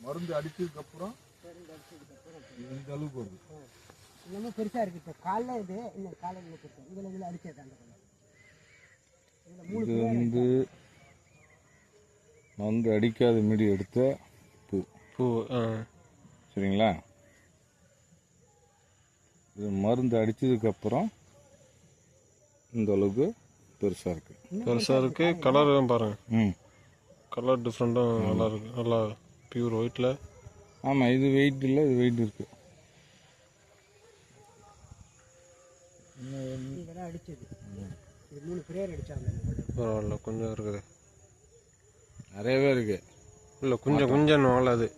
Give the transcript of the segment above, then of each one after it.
மருந்து அடிச்சதுக்கப்புறம் இந்த அளவுக்கு வருது. இன்னமும் பெருசாக இருக்குது. இப்போ காலைல இது இன்னும் காலையில் இருக்குது. இதில் அடிச்சது அந்த இது வந்து மருந்து அடிக்காத மீடி எடுத்த பூ. சரிங்களா? இது மருந்து அடிச்சதுக்கப்புறம் இந்த அளவுக்கு பெருசாக இருக்குது. கலரும் பாருங்க. கலர் டிஃப்ரெண்ட்டும் நல்லா இருக்கு. நல்லா பியூர் ஒயிட்டில். ஆமாம், இது வெயிட் இல்லை, இது வெயிட் இருக்குது. இதெல்லாம் அடிச்சது 3 பிரேயர் அடித்தாங்க. பரவாயில்ல, கொஞ்சம் இருக்குது. நிறையவே இருக்குது. இல்லை கொஞ்சம் அது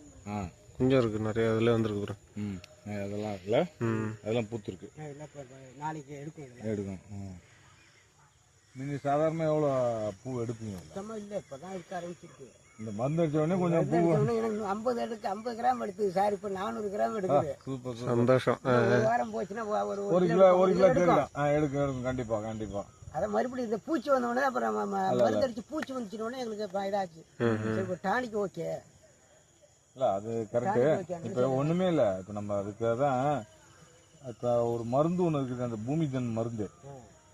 கொஞ்சம் இருக்குது. நிறைய அதில் வந்துருக்கு ப்ரோ. அதெல்லாம் இருக்குல்ல. அதெல்லாம் பூத்துருக்கு. நாளைக்கு எடுக்கும். நீங்கள் சாதாரண எவ்வளோ பூ எடுப்பீங்க? சுத்தமாக இல்லை, இப்போ தான் எடுக்க ஆரம்பிச்சிருக்கு. இந்த மருந்து அடிச்ச உடனே கொஞ்சம் பூ எனக்கு 50 கிராம் எடுத்துது சார். இப்போ 400 கிராம் எடுக்குது. சூப்பர். சந்தோஷம். ஒரு வாரம் போச்சுன்னா ஒரு கிலோ எடுக்கும். கண்டிப்பாக. அதை மறுபடியும் இந்த பூச்சி வந்தோடனே அப்புறம் மருந்து அடிச்சு பூச்சி வந்துச்சுனோடனே எங்களுக்கு இதாச்சு. இப்போ டானிக்கு ஓகே இல்லை, அது கரெக்டு. இப்போ ஒன்றுமே இல்லை. இப்போ நம்ம அதுக்காக தான் இப்போ ஒரு மருந்து ஒன்று இருக்குது, அந்த பூமிதன் மருந்து.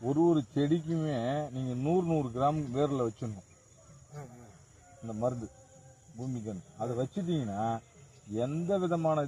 ஒரு செடிக்குமே நீங்கள் 100 கிராம் வேரில் வச்சிடணும் இந்த மருந்து பூமிதன். அதை வச்சுட்டீங்கன்னா எந்த விதமான